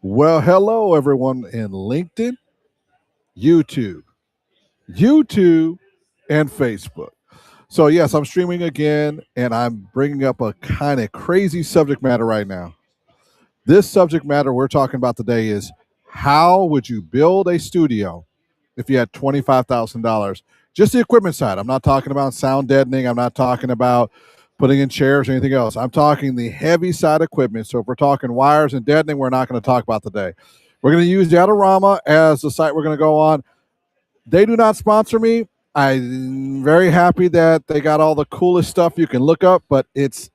Well, hello everyone in LinkedIn, YouTube, and Facebook. So, yes, I'm streaming again and I'm bringing up a kind of crazy subject matter right now. This subject matter we're talking about today is how would you build a studio if you had $25,000? Just the equipment side. I'm not talking about sound deadening. I'm not talking about putting in chairs or anything else. I'm talking the heavy side equipment. So if we're talking wires and deadening, we're not going to talk about today. We're going to use Datorama as the site we're going to go on. They do not sponsor me. I'm very happy that they got all the coolest stuff you can look up, but it's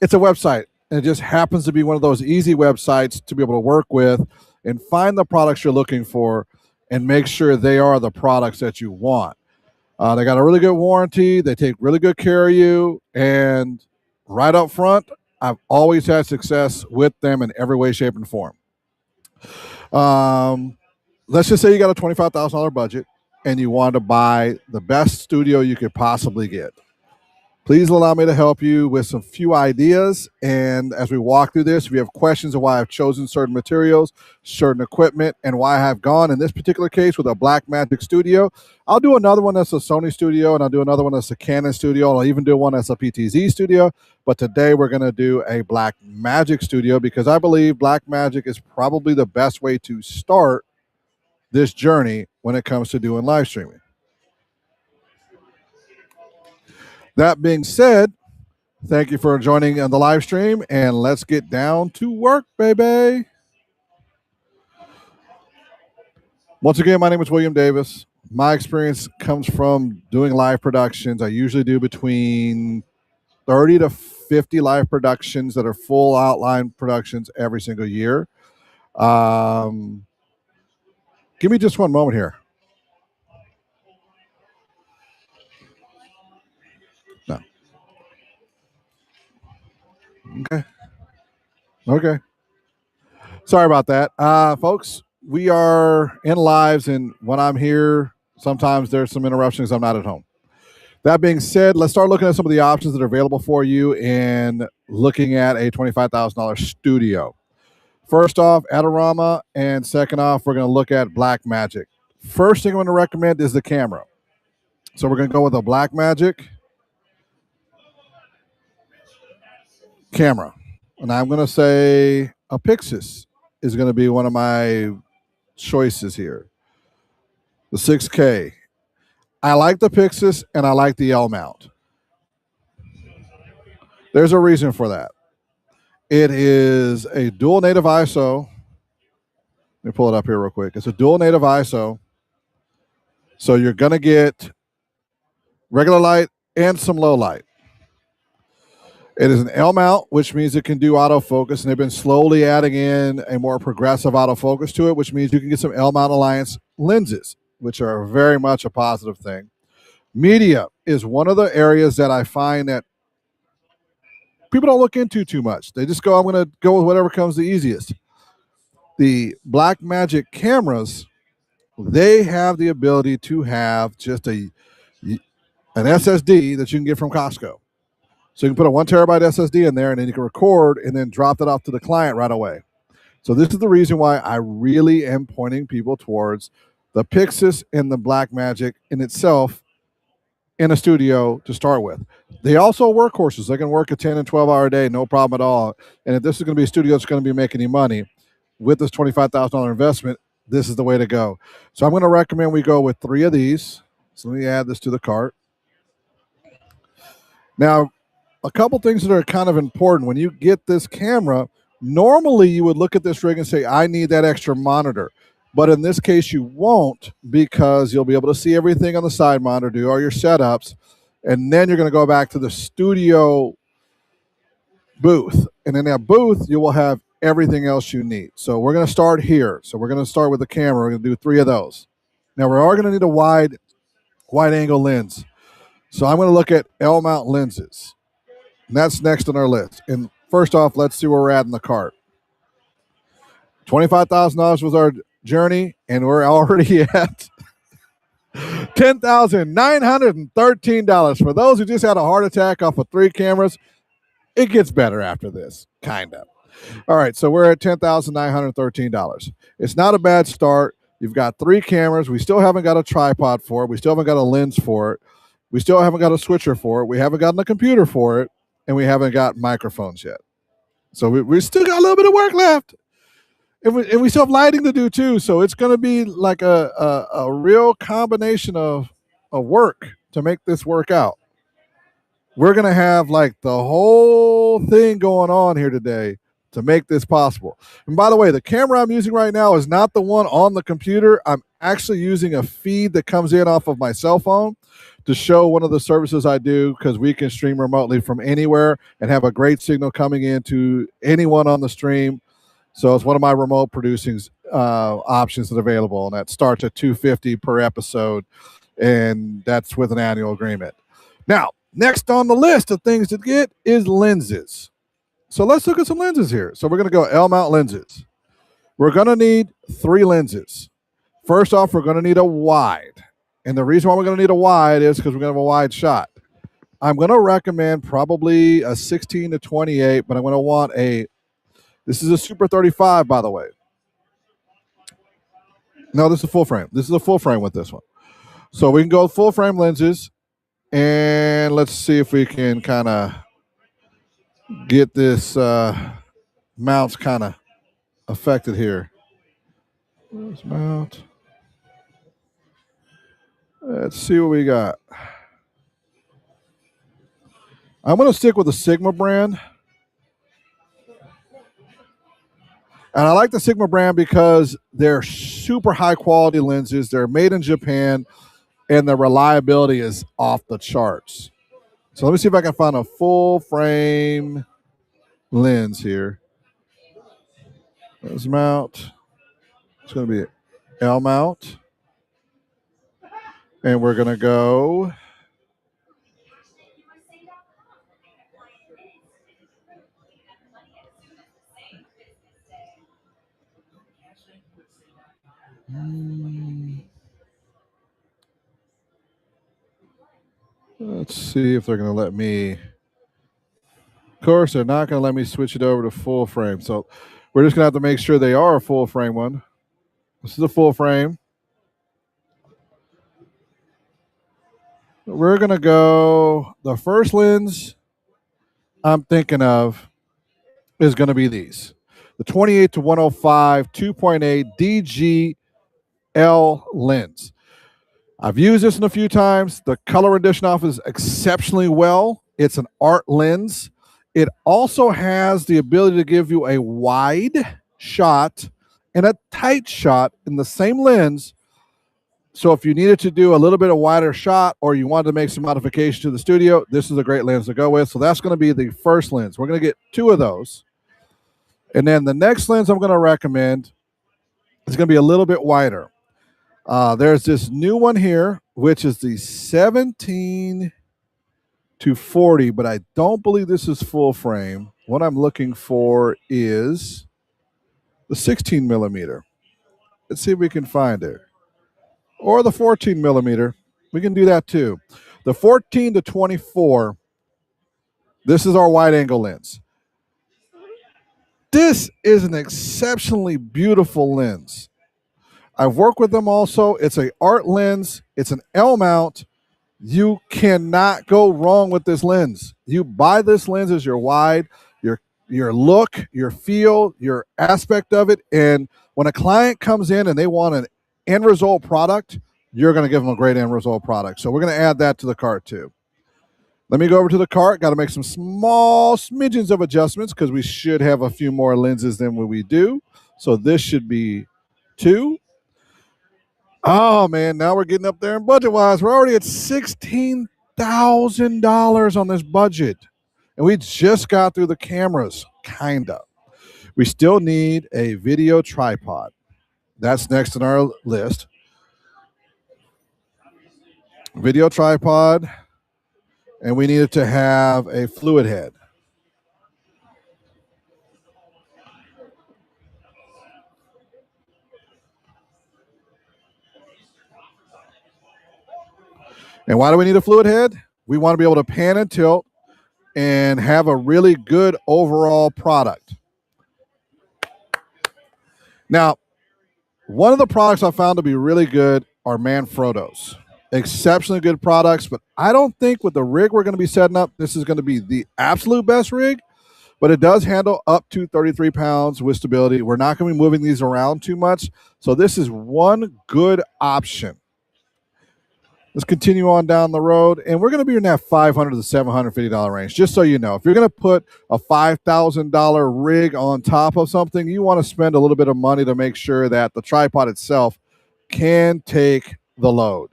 a website. And it just happens to be one of those easy websites to be able to work with and find the products you're looking for and make sure they are the products that you want. They got a really good warranty. They take really good care of you. And right up front, I've always had success with them in every way, shape, and form. Let's just say you got a $25,000 budget and you want to buy the best studio you could possibly get. Please allow me to help you with some few ideas. And as we walk through this, if you have questions of why I've chosen certain materials, certain equipment, and why I have gone in this particular case with a Blackmagic studio, I'll do another one that's a Sony studio, and I'll do another one that's a Canon studio. I'll even do one that's a PTZ studio. But today we're going to do a Blackmagic studio because I believe Blackmagic is probably the best way to start this journey when it comes to doing live streaming. That being said, thank you for joining on the live stream, and let's get down to work, baby. Once again, my name is William Davis. My experience comes from doing live productions. I usually do between 30 to 50 live productions that are full outline productions every single year. Give me just one moment here. No. Okay. Sorry about that. Folks, we are in lives, and when I'm here, sometimes there's some interruptions. I'm not at home. That being said, let's start looking at some of the options that are available for you in looking at a $25,000 studio. First off, Adorama, and second off, we're going to look at Blackmagic. First thing I'm going to recommend is the camera. So we're going to go with a Blackmagic camera. And I'm going to say a A.P.C is going to be one of my choices here. The 6K. I like the A.P.C and I like the L mount. There's a reason for that. It is a dual native ISO. Let me pull it up here real quick. It's a dual native ISO. So you're going to get regular light and some low light. It is an L mount, which means it can do autofocus, and they've been slowly adding in a more progressive autofocus to it, which means you can get some L mount Alliance lenses, which are very much a positive thing. Media is one of the areas that I find that people don't look into too much. They just go, I'm going to go with whatever comes the easiest. The Blackmagic cameras, they have the ability to have just an SSD that you can get from Costco. So you can put a 1 terabyte SSD in there, and then you can record and then drop that off to the client right away. So this is the reason why I really am pointing people towards the A.P.C and the Blackmagic in itself in a studio to start with. They also are workhorses. They can work a 10 and 12-hour day, no problem at all. And if this is going to be a studio that's going to be making you money with this $25,000 investment, this is the way to go. So I'm going to recommend we go with 3 of these. So let me add this to the cart. Now, a couple things that are kind of important. When you get this camera, normally you would look at this rig and say, I need that extra monitor. But in this case, you won't, because you'll be able to see everything on the side monitor, do all your setups, and then you're going to go back to the studio booth. And in that booth, you will have everything else you need. So we're going to start here. So we're going to start with the camera. We're going to do 3 of those. Now, we are going to need a wide angle lens. So I'm going to look at L mount lenses. And that's next on our list. And first off, let's see where we're at in the cart. $25,000 was our journey, and we're already at $10,913. For those who just had a heart attack off of 3 cameras, it gets better after this, kind of. All right, so we're at $10,913. It's not a bad start. You've got 3 cameras. We still haven't got a tripod for it. We still haven't got a lens for it. We still haven't got a switcher for it. We haven't gotten a computer for it, and we haven't got microphones yet. So we still got a little bit of work left. And we still have lighting to do too. So it's going to be like a real combination of work to make this work out. We're going to have like the whole thing going on here today to make this possible. And by the way, the camera I'm using right now is not the one on the computer. I'm actually using a feed that comes in off of my cell phone to show one of the services I do, because we can stream remotely from anywhere and have a great signal coming into anyone on the stream. So it's one of my remote producing options that's available, and that starts at $250 per episode, and that's with an annual agreement. Now, next on the list of things to get is lenses. So let's look at some lenses here. So we're going to go L-mount lenses. We're going to need 3 lenses. First off, we're going to need a wide. And the reason why we're going to need a wide is because we're going to have a wide shot. I'm going to recommend probably a 16 to 28, but I'm going to want this is a Super 35, by the way. No, this is a full frame. This is a full frame with this one. So we can go full frame lenses, and let's see if we can kind of get this mounts kind of affected here. Let's mount. Let's see what we got. I'm going to stick with the Sigma brand. And I like the Sigma brand because they're super high quality lenses. They're made in Japan, and the reliability is off the charts. So let me see if I can find a full frame lens here. Let's mount. It's going to be L mount. And we're going to go. Let's see if they're going to let me. Of course, they're not going to let me switch it over to full frame. So we're just going to have to make sure they are a full frame one. This is a full frame. We're going to go. The first lens I'm thinking of is going to be these. The 28 to 105 2.8 DGL lens. I've used this in a few times. The color rendition offers exceptionally well. It's an art lens. It also has the ability to give you a wide shot and a tight shot in the same lens. So if you needed to do a little bit of wider shot, or you wanted to make some modification to the studio, this is a great lens to go with. So that's going to be the first lens. We're going to get 2 of those. And then the next lens I'm going to recommend is going to be a little bit wider. There's this new one here, which is the 17 to 40, but I don't believe this is full frame. What I'm looking for is the 16 millimeter. Let's see if we can find it. Or the 14 millimeter. We can do that too. The 14 to 24, this is our wide angle lens. This is an exceptionally beautiful lens. I've worked with them also. It's an art lens. It's an L mount. You cannot go wrong with this lens. You buy this lens as your wide, your look, your feel, your aspect of it. And when a client comes in and they want an end result product, you're going to give them a great end result product. So we're going to add that to the cart too. Let me go over to the cart. Got to make some small smidgens of adjustments because we should have a few more lenses than what we do. So this should be 2. Oh, man, now we're getting up there in budget-wise. We're already at $16,000 on this budget. And we just got through the cameras, kind of. We still need a video tripod. That's next on our list. Video tripod. And we needed to have a fluid head. And why do we need a fluid head? We want to be able to pan and tilt and have a really good overall product. Now, one of the products I found to be really good are Manfrottos. Exceptionally good products, but I don't think with the rig we're going to be setting up, this is going to be the absolute best rig, but it does handle up to 33 pounds with stability. We're not going to be moving these around too much, so this is one good option. Let's continue on down the road, and we're going to be in that $500 to $750 range. Just so you know, if you're going to put a $5,000 rig on top of something, you want to spend a little bit of money to make sure that the tripod itself can take the load.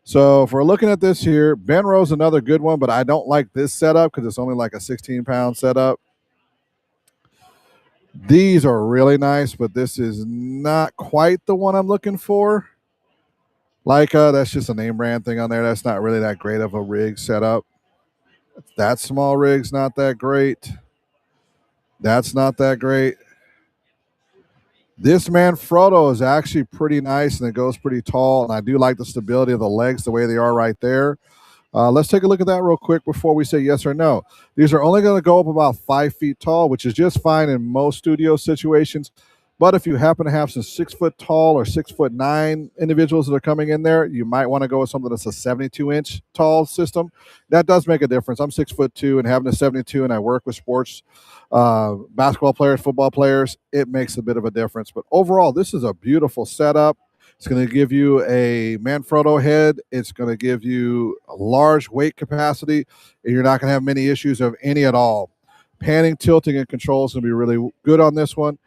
So if we're looking at this here, Benro's another good one, but I don't like this setup because it's only like a 16-pound setup. These are really nice, but this is not quite the one I'm looking for. Leica, that's just a name brand thing on there. That's not really that great of a rig setup. That small rig's not that great. That's not that great. This Manfrotto is actually pretty nice, and it goes pretty tall, and I do like the stability of the legs the way they are right there. Let's take a look at that real quick before we say yes or no. These are only going to go up about 5 feet tall, which is just fine in most studio situations. But if you happen to have some 6 foot tall or 6'9" individuals that are coming in there, you might want to go with something that's a 72-inch tall system. That does make a difference. I'm 6'2" and having a 72, and I work with sports basketball players, football players. It makes a bit of a difference. But overall, this is a beautiful setup. It's going to give you a Manfrotto head. It's going to give you a large weight capacity, and you're not going to have many issues of any at all. Panning, tilting, and control is going to be really good on this one.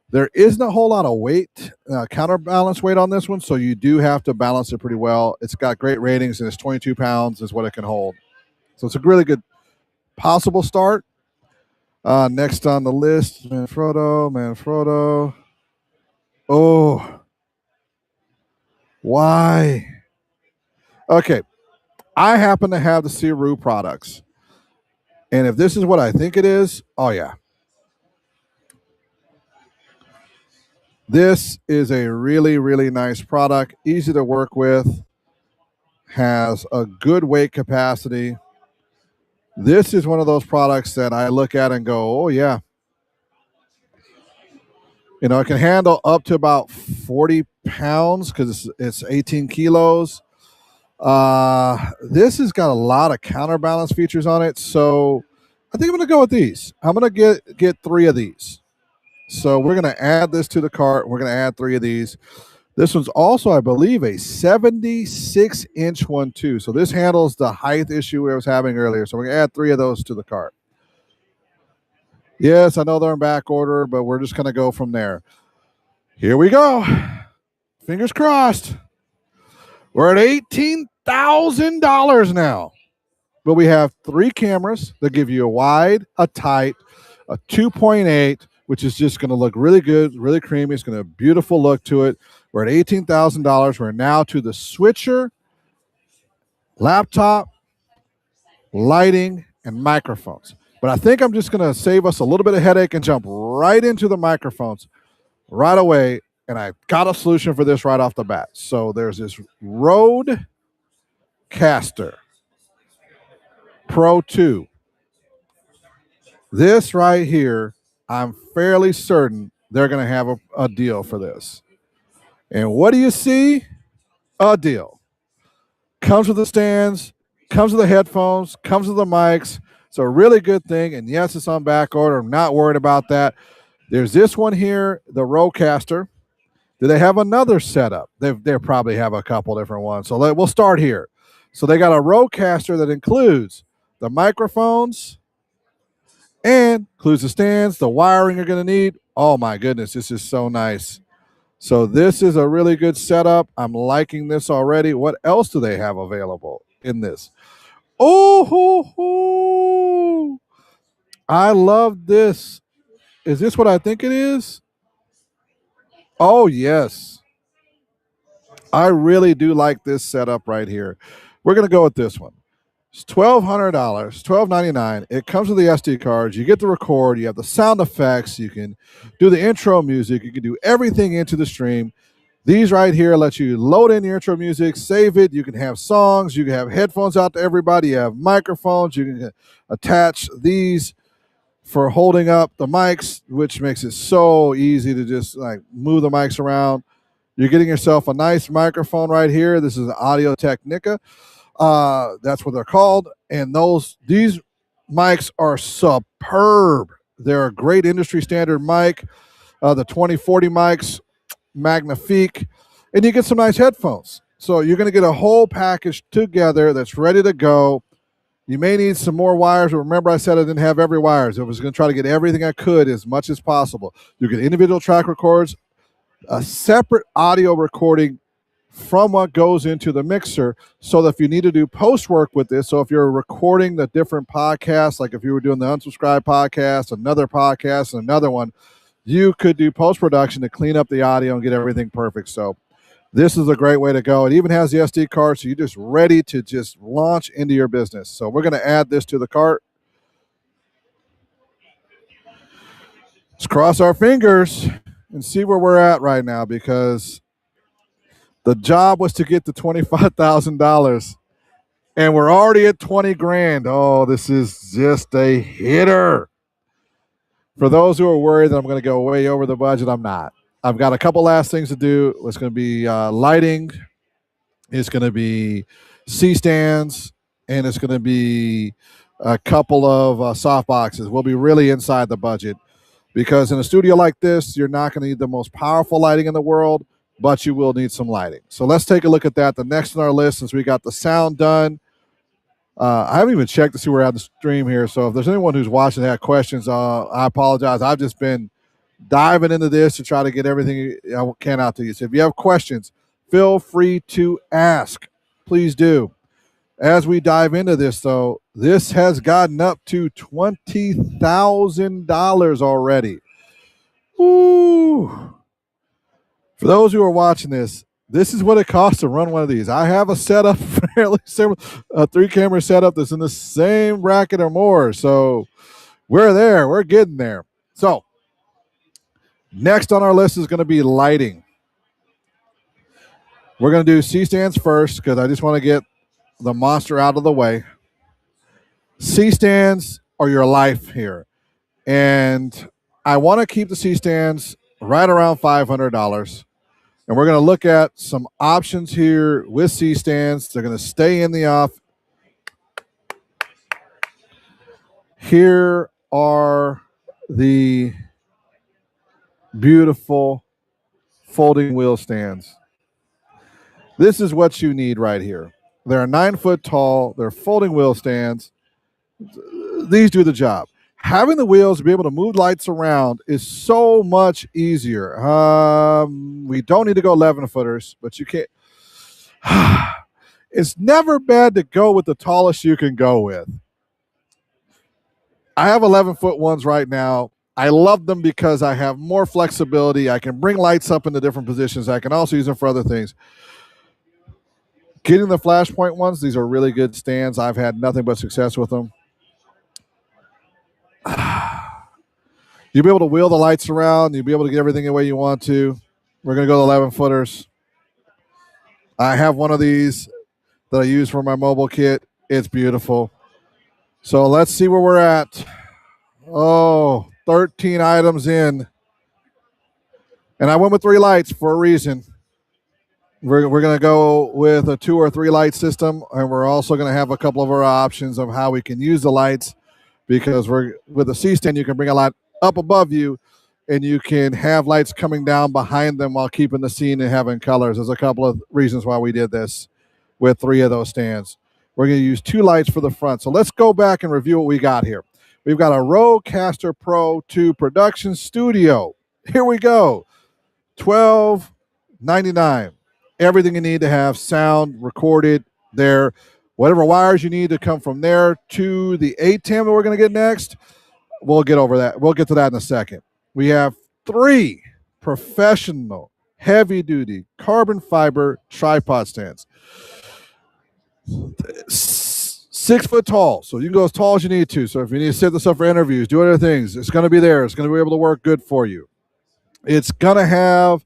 There isn't a whole lot of weight, counterbalance weight on this one, so you do have to balance it pretty well. It's got great ratings, and it's 22 pounds is what it can hold. So it's a really good possible start. Next on the list, Manfrotto. Oh, why? Okay, I happen to have the Ciru products. And if this is what I think it is, oh yeah. This is a really, really nice product, easy to work with, has a good weight capacity. This is one of those products that I look at and go, oh yeah. You know, it can handle up to about 40 pounds because it's 18 kilos. This has got a lot of counterbalance features on it, so I think I'm going to go with these. I'm going to get 3 of these. So we're going to add this to the cart. We're going to add 3 of these. This one's also, I believe, a 76-inch one too. So this handles the height issue I was having earlier. So we're going to add 3 of those to the cart. Yes, I know they're in back order, but we're just going to go from there. Here we go. Fingers crossed. We're at $18,000 now. But we have 3 cameras that give you a wide, a tight, a 2.8, which is just going to look really good, really creamy. It's going to have a beautiful look to it. We're at $18,000. We're now to the switcher, laptop, lighting, and microphones. But I think I'm just going to save us a little bit of headache and jump right into the microphones right away. And I got a solution for this right off the bat. So there's this Rode Caster Pro 2. This right here, I'm fairly certain they're going to have a deal for this. And what do you see? A deal. Comes with the stands, comes with the headphones, comes with the mics. It's a really good thing. And yes, it's on back order. I'm not worried about that. There's this one here, the Rodecaster. Do they have another setup? They probably have a couple different ones. So we'll start here. So they got a Rodecaster that includes the microphones and includes the stands, the wiring you're going to need. Oh my goodness, this is so nice. So this is a really good setup. I'm liking this already. What else do they have available in this? Oh, I love this. Is this what I think it is? Oh, yes. I really do like this setup right here. We're going to go with this one. It's $1,200, $1,299. It comes with the SD cards. You get to record. You have the sound effects. You can do the intro music. You can do everything into the stream. These right here let you load in your intro music, save it. You can have songs. You can have headphones out to everybody. You have microphones. You can attach these for holding up the mics, which makes it so easy to just like move the mics around. You're getting yourself a nice microphone right here. This is an Audio Technica. That's what they're called. And these mics are superb. They're a great industry standard mic. The 2040 mics, magnifique, and you get some nice headphones. So you're going to get a whole package together that's ready to go. You may need some more wires, but remember I said I didn't have every wires. I was going to try to get everything I could as much as possible. You get individual track records, a separate audio recording from what goes into the mixer, so that if you need to do post work with this, so if you're recording the different podcasts, like if you were doing the Unsubscribed podcast, another podcast, and another one, you could do post production to clean up the audio and get everything perfect. So this is a great way to go. It even has the SD card, so you're just ready to just launch into your business. So we're going to add this to the cart. Let's cross our fingers and see where we're at right now, because the job was to get to $25,000 and we're already at 20 grand. Oh, this is just a hitter. For those who are worried that I'm going to go way over the budget, I'm not. I've got a couple last things to do. It's going to be lighting. It's going to be C-stands, and it's going to be a couple of soft boxes. We'll be really inside the budget, because in a studio like this, you're not going to need the most powerful lighting in the world, but you will need some lighting. So let's take a look at that. The next on our list, since we got the sound done, I haven't even checked to see where we're at the stream here. So if there's anyone who's watching that have questions, I apologize. I've just been diving into this to try to get everything I can out to you. So if you have questions, feel free to ask. Please do. As we dive into this, though, this has gotten up to $20,000 already. Woo! For those who are watching this, this is what it costs to run one of these. I have a setup, fairly similar, a 3-camera setup that's in the same bracket or more. So we're there. We're getting there. So next on our list is going to be lighting. We're going to do C-stands first, because I just want to get the monster out of the way. C-stands are your life here. And I want to keep the C-stands right around $500. And we're going to look at some options here with C-stands. They're going to stay in the off. Here are the beautiful folding wheel stands. This is what you need right here. They're 9 foot tall. They're folding wheel stands. These do the job. Having the wheels to be able to move lights around is so much easier. We don't need to go 11 footers, but you can't. It's never bad to go with the tallest you can go with. I have 11-foot ones right now. I love them because I have more flexibility. I can bring lights up into different positions. I can also use them for other things. Getting the Flashpoint ones, these are really good stands. I've had nothing but success with them. You'll be able to wheel the lights around. You'll be able to get everything the way you want to. We're going to go to 11 footers. I have one of these that I use for my mobile kit. It's beautiful. So let's see where we're at. Oh, 13 items in. And I went with 3 lights for a reason. We're going to go with a 2 or 3 light system, and we're also going to have a couple of our options of how we can use the lights, because with a C-stand, you can bring a light up above you, and you can have lights coming down behind them while keeping the scene and having colors. There's a couple of reasons why we did this with 3 of those stands. We're going to use 2 lights for the front. So let's go back and review what we got here. We've got a Rodecaster Pro 2 Production Studio. Here we go. $12.99. Everything you need to have sound recorded there. Whatever wires you need to come from there to the 810 that we're going to get next, we'll get over that. We'll get to that in a second. We have 3 professional, heavy-duty carbon fiber tripod stands. 6 foot tall, so you can go as tall as you need to. So if you need to set this up for interviews, do other things, it's going to be there. It's going to be able to work good for you. It's going to have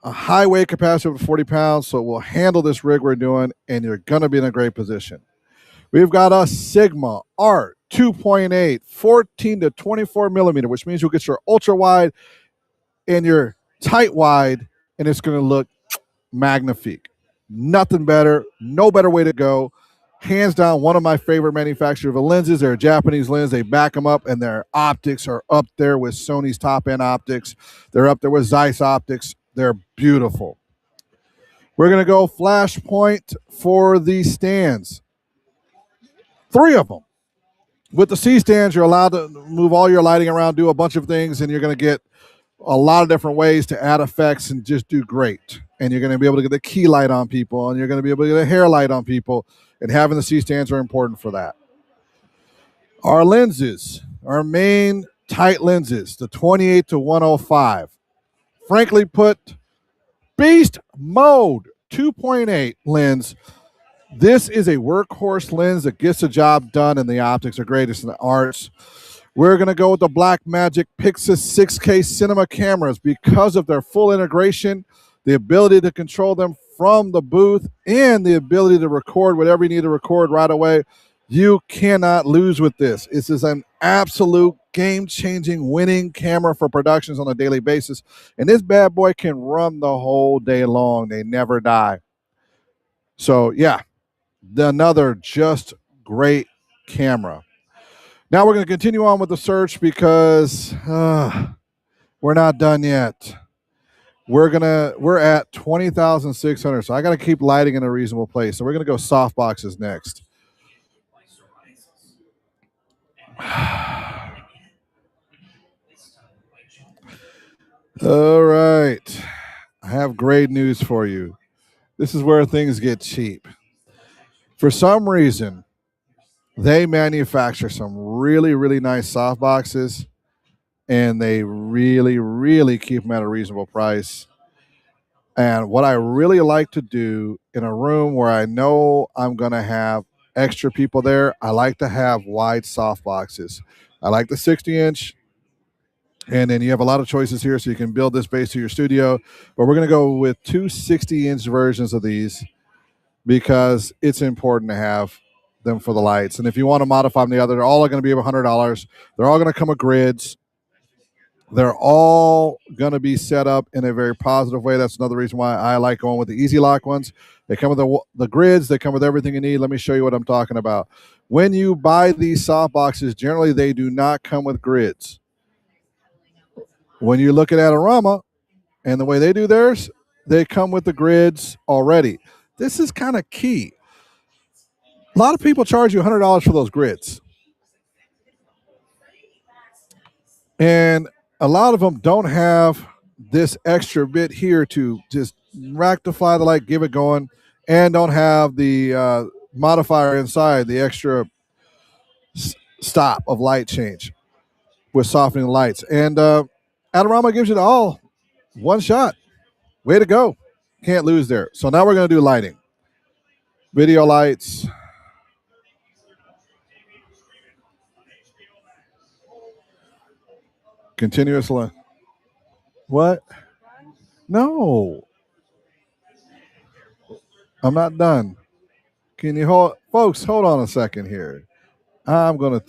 a high weight capacity of 40 pounds, so it will handle this rig we're doing, and you're going to be in a great position. We've got a Sigma Art 2.8, 14 to 24 millimeter, which means you'll get your ultra wide and your tight wide, and it's going to look magnifique. Nothing better, no better way to go. Hands down, one of my favorite manufacturers of lenses. They're a Japanese lens. They back them up, and their optics are up there with Sony's top-end optics. They're up there with Zeiss optics. They're beautiful. We're going to go flashpoint for the stands. 3 of them. With the C stands, you're allowed to move all your lighting around, do a bunch of things, and you're going to get a lot of different ways to add effects and just do great. And you're going to be able to get the key light on people, and you're going to be able to get a hair light on people, and having the C stands are important for that. Our lenses, our main tight lenses, the 28 to 105. Frankly put, beast mode 2.8 lens. This is a workhorse lens that gets the job done, and the optics are greatest in the arts. We're going to go with the Blackmagic Pixis 6K cinema cameras because of their full integration, the ability to control them from the booth, and the ability to record whatever you need to record right away. You cannot lose with this. This is an absolute game-changing winning camera for productions on a daily basis. And this bad boy can run the whole day long. They never die. So, yeah, another just great camera. Now we're going to continue on with the search because we're not done yet. We're at 20,600, so I got to keep lighting in a reasonable place. So we're going to go soft boxes next. All right. I have great news for you. This is where things get cheap. For some reason, they manufacture some really, really nice soft boxes, and they really, really keep them at a reasonable price. And what I really like to do in a room where I know I'm going to have extra people there, I like to have wide soft boxes. I like the 60-inch, and then you have a lot of choices here, so you can build this base to your studio. But we're going to go with 2 60-inch versions of these because it's important to have them for the lights. And if you want to modify them the other, they're all going to be $100. They're all going to come with grids. They're all going to be set up in a very positive way. That's another reason why I like going with the Easy Lock ones. They come with the grids. They come with everything you need. Let me show you what I'm talking about. When you buy these soft boxes, generally they do not come with grids. When you look at Adorama and the way they do theirs, they come with the grids already. This is kind of key. A lot of people charge you $100 for those grids. And a lot of them don't have this extra bit here to just rectify the light, give it going, and don't have the modifier inside, the extra stop of light change with softening lights. And Adorama gives you it all one shot. Way to go. Can't lose there. So now we're going to do lighting. Video lights. Continuous light. What? No. I'm not done. Can you hold, folks? Hold on a second here. I'm gonna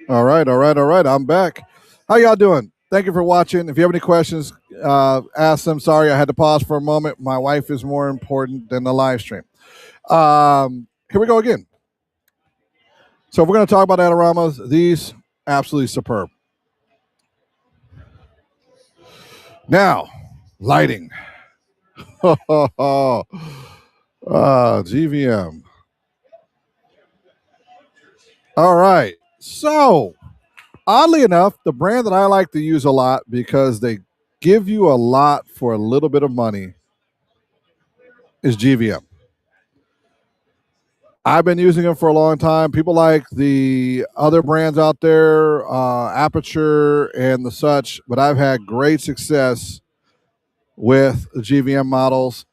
All right, all right, all right. I'm back. How y'all doing? Thank you for watching. If you have any questions, ask them. Sorry, I had to pause for a moment. My wife is more important than the live stream. Here we go again. So if we're going to talk about Adiramas, these absolutely superb. Now, lighting. GVM. All right. So, oddly enough, the brand that I like to use a lot because they give you a lot for a little bit of money is GVM. I've been using them for a long time. People like the other brands out there, Aperture and the such, but I've had great success with the GVM models.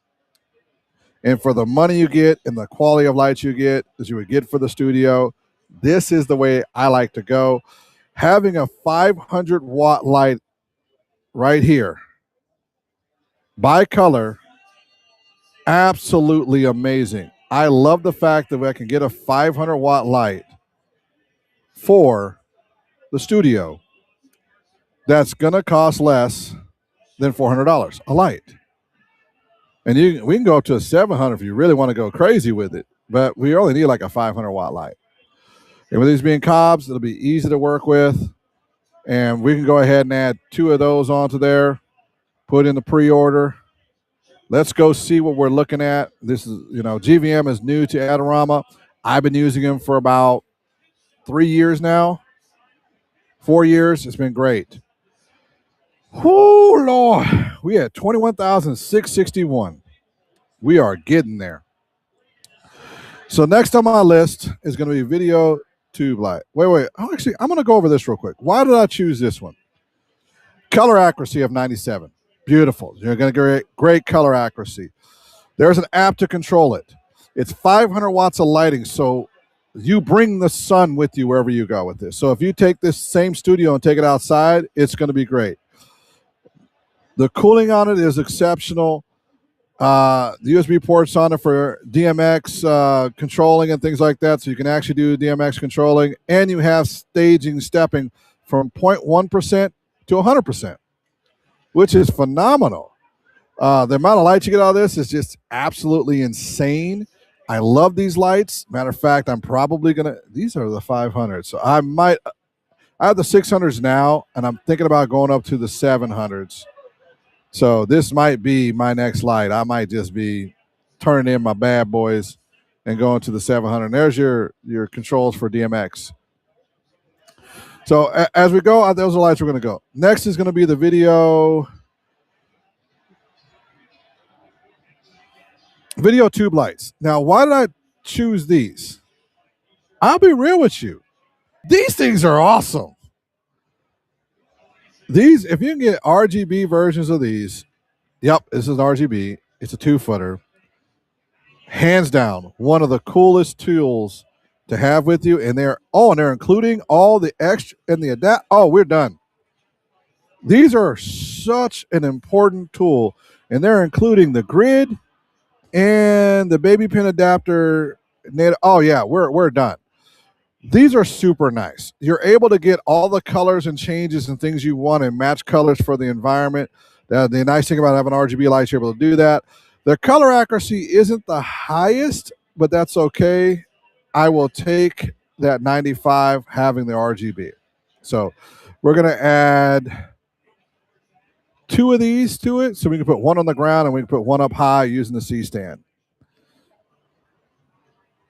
And for the money you get and the quality of lights you get, as you would get for the studio, this is the way I like to go. Having a 500-watt light right here, bi-color, absolutely amazing. I love the fact that I can get a 500-watt light for the studio that's going to cost less than $400 a light. And we can go up to a 700 if you really want to go crazy with it, but we only need like a 500-watt light. And with these being cobs, it'll be easy to work with. And we can go ahead and add 2 of those onto there, put in the pre-order. Let's go see what we're looking at. This is, GVM is new to Adorama. I've been using them for about 3 years now, 4 years. It's been great. Oh, Lord. We had 21,661. We are getting there. So next on my list is going to be video tube light. Wait. Oh, actually, I'm going to go over this real quick. Why did I choose this one? Color accuracy of 97. Beautiful. You're going to get great color accuracy. There's an app to control it. It's 500 watts of lighting, so you bring the sun with you wherever you go with this. So if you take this same studio and take it outside, it's going to be great. The cooling on it is exceptional. The USB ports on it for DMX controlling and things like that, so you can actually do DMX controlling, and you have staging stepping from 0.1% to 100%, which is phenomenal. The amount of light you get out of this is just absolutely insane. I love these lights. Matter of fact, I'm probably going to, these are the 500s. So I have the 600s now, and I'm thinking about going up to the 700s. So this might be my next light. I might just be turning in my bad boys and going to the 700. And there's your controls for DMX. So as we go, those are lights we're going to go. Next is going to be the video tube lights. Now, why did I choose these? I'll be real with you. These things are awesome. These, if you can get RGB versions of these, yep, this is an RGB. It's a 2-footer. Hands down, one of the coolest tools to have with you. And they're including all the extra and the adapt. Oh, we're done. These are such an important tool, and they're including the grid and the baby pin adapter. Oh yeah, we're done. These are super nice. You're able to get all the colors and changes and things you want and match colors for the environment. The nice thing about having RGB lights, you're able to do that. The color accuracy isn't the highest, but that's okay. I will take that 95 having the RGB. So we're going to add 2 of these to it. So we can put one on the ground and we can put one up high using the C-stand.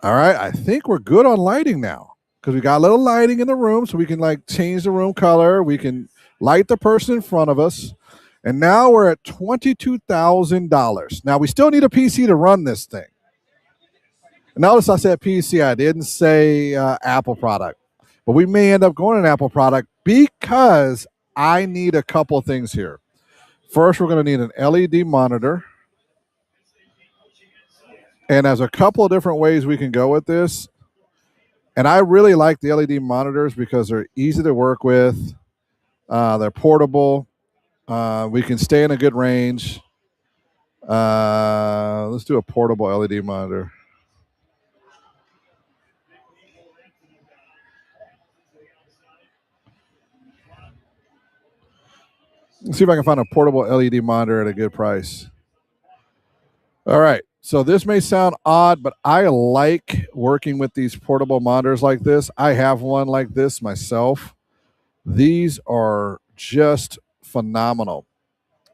All right. I think we're good on lighting now because we got a little lighting in the room, so we can like change the room color. We can light the person in front of us. And now we're at $22,000. Now we still need a PC to run this thing. Notice I said PC. I didn't say Apple product, but we may end up going an Apple product because I need a couple things here. First, we're going to need an LED monitor. And there's a couple of different ways we can go with this. And I really like the LED monitors because they're easy to work with. They're portable. We can stay in a good range. Let's do a portable LED monitor. Let's see if I can find a portable LED monitor at a good price. All right. So this may sound odd, but I like working with these portable monitors like this. I have one like this myself. These are just phenomenal.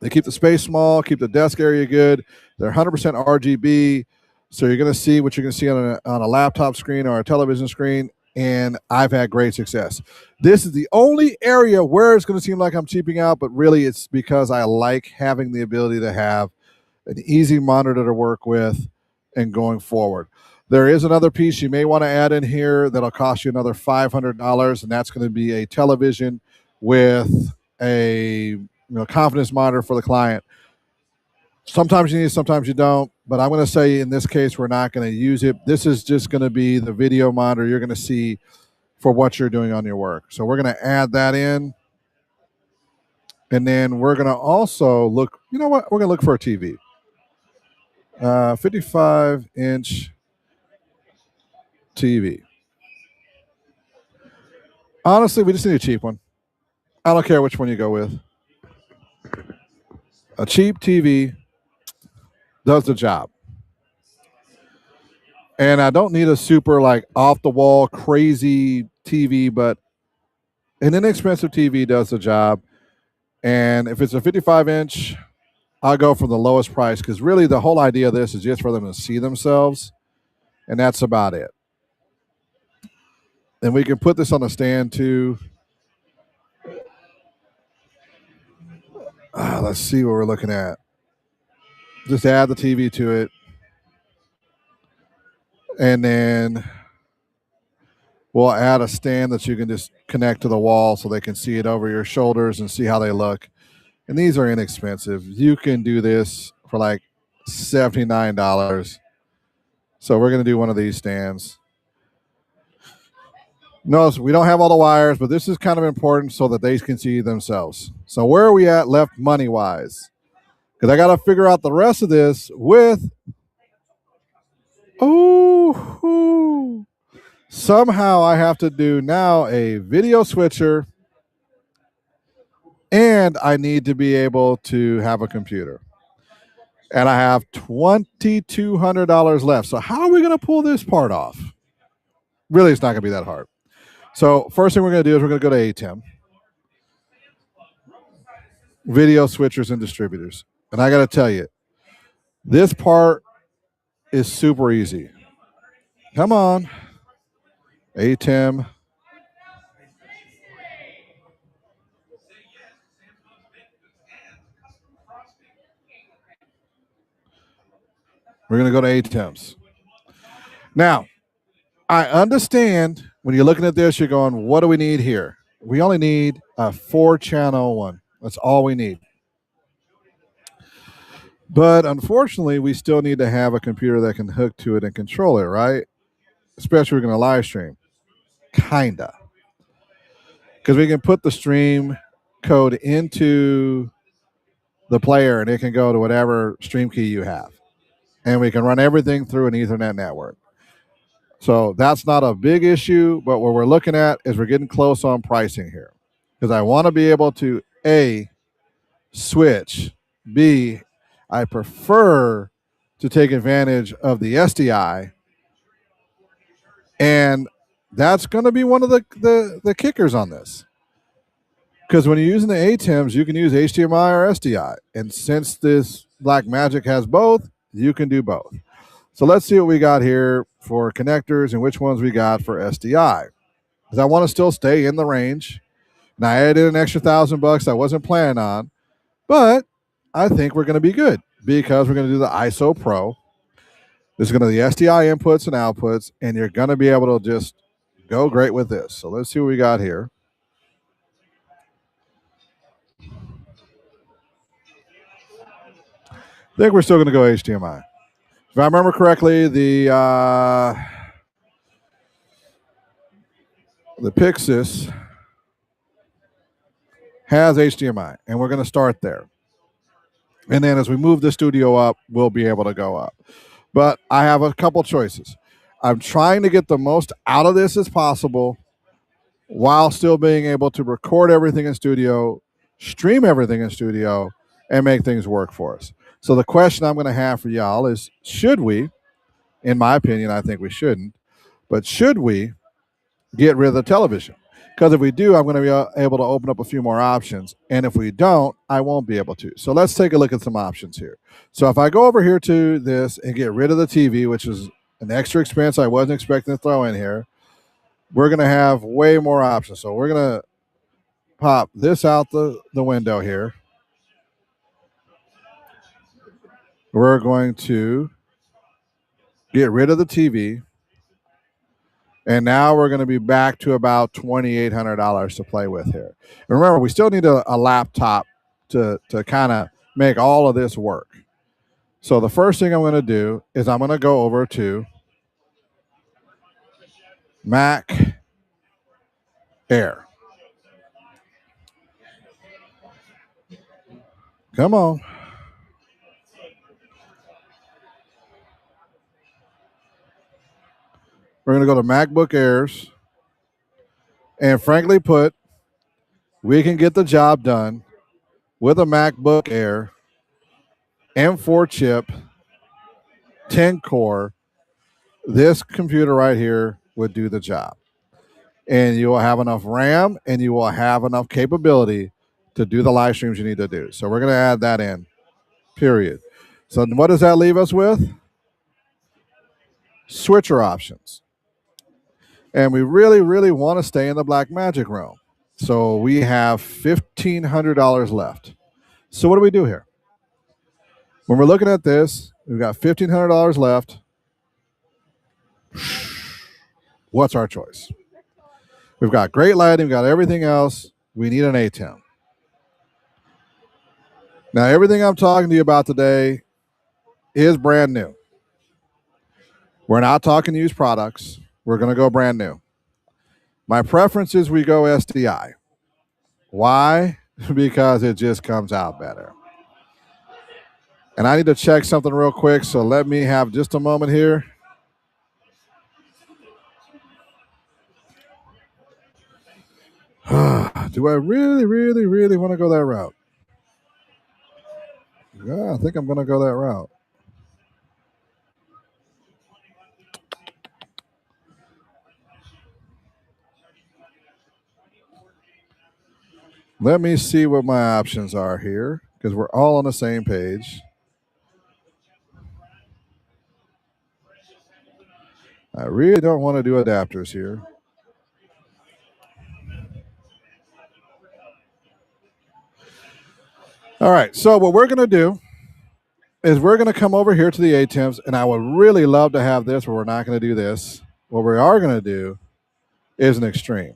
They keep the space small, keep the desk area good. They're 100% RGB. So you're going to see what you're going to see on a laptop screen or a television screen. And I've had great success. This is the only area where it's going to seem like I'm cheaping out, but really it's because I like having the ability to have an easy monitor to work with and going forward. There is another piece you may want to add in here that'll cost you another $500, and that's going to be a television with a confidence monitor for the client. Sometimes you need it, sometimes you don't. But I'm going to say in this case, we're not going to use it. This is just going to be the video monitor you're going to see for what you're doing on your work. So we're going to add that in. And then we're going to also look, you know what? We're going to look for a TV. 55-inch TV. Honestly, we just need a cheap one. I don't care which one you go with. A cheap TV does the job. And I don't need a super like off the wall crazy TV, but an inexpensive TV does the job. And if it's a 55-inch, I'll go for the lowest price because really the whole idea of this is just for them to see themselves. And that's about it. And we can put this on a stand too. Let's see what we're looking at. Just add the TV to it. And then we'll add a stand that you can just connect to the wall so they can see it over your shoulders and see how they look. And these are inexpensive. You can do this for like $79. So we're going to do one of these stands. Notice we don't have all the wires, but this is kind of important so that they can see themselves. So where are we at left money-wise? Because I got to figure out the rest of this with... Oh, somehow I have to do now a video switcher, and I need to be able to have a computer. And I have $2,200 left. So how are we going to pull this part off? Really, it's not going to be that hard. So first thing we're going to do is we're going to go to ATEM. Video switchers and distributors. And I got to tell you, this part is super easy. Come on. ATEM. We're going to go to ATEMs. Now, I understand when you're looking at this, you're going, what do we need here? We only need a 4-channel one. That's all we need. But unfortunately, we still need to have a computer that can hook to it and control it, right? Especially if we're going to live stream. Kinda. Because we can put the stream code into the player and it can go to whatever stream key you have. And we can run everything through an Ethernet network. So that's not a big issue, but what we're looking at is we're getting close on pricing here. Because I want to be able to, A, switch, B, I prefer to take advantage of the SDI. And that's going to be one of the kickers on this. Because when you're using the ATEMs, you can use HDMI or SDI. And since this Blackmagic has both, you can do both. So let's see what we got here for connectors and which ones we got for SDI. Because I want to still stay in the range. Now, I added an extra $1,000 I wasn't planning on. But I think we're going to be good because we're going to do the ISO Pro. There's going to be the SDI inputs and outputs, and you're going to be able to just go great with this. So let's see what we got here. I think we're still going to go HDMI. If I remember correctly, the Pixis has HDMI, and we're going to start there. And then as we move the studio up, we'll be able to go up. But I have a couple choices. I'm trying to get the most out of this as possible while still being able to record everything in studio stream everything in studio, and make things work for us. So the question I'm going to have for y'all is, should we, in my opinion, I think we shouldn't, but should we get rid of the television? Because if we do, I'm going to be able to open up a few more options. And if we don't, I won't be able to. So let's take a look at some options here. So if I go over here to this and get rid of the TV, which is an extra expense I wasn't expecting to throw in here, we're going to have way more options. So we're going to pop this out the window here. We're going to get rid of the TV. And now we're going to be back to about $2,800 to play with here. And remember, we still need a laptop to kind of make all of this work. So the first thing I'm going to do is I'm going to go over to Mac Air. Come on. We're going to go to MacBook Airs. And frankly put, we can get the job done with a MacBook Air, M4 chip, 10 core. This computer right here would do the job. And you will have enough RAM and you will have enough capability to do the live streams you need to do. So we're going to add that in, period. So what does that leave us with? Switcher options. And we really, really want to stay in the Blackmagic realm. So we have $1,500 left. So what do we do here? When we're looking at this, we've got $1,500 left. What's our choice? We've got great lighting, we've got everything else. We need an A10. Now, everything I'm talking to you about today is brand new. We're not talking used products. We're going to go brand new. My preference is we go SDI. Why? Because it just comes out better. And I need to check something real quick, so let me have just a moment here. Do I really, really, really want to go that route? Yeah, I think I'm going to go that route. Let me see what my options are here, because we're all on the same page. I really don't want to do adapters here. All right, so what we're going to do is we're going to come over here to the ATEMs, and I would really love to have this, but we're not going to do this. What we are going to do is an extreme.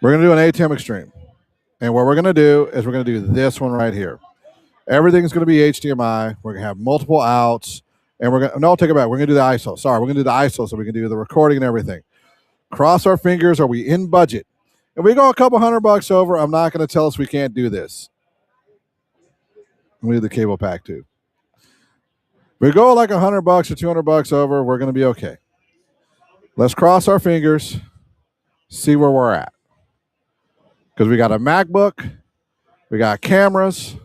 We're going to do an ATEM extreme. And what we're going to do is we're going to do this one right here. Everything's going to be HDMI. We're going to have multiple outs. And we're going to, no, take it back. We're going to do the ISO. Sorry, we're going to do the ISO so we can do the recording and everything. Cross our fingers. Are we in budget? If we go a couple $100 over, I'm not going to tell us we can't do this. We need the cable pack too. If we go like $100 or $200 over, we're going to be okay. Let's cross our fingers, see where we're at. Because we got a MacBook, we got cameras.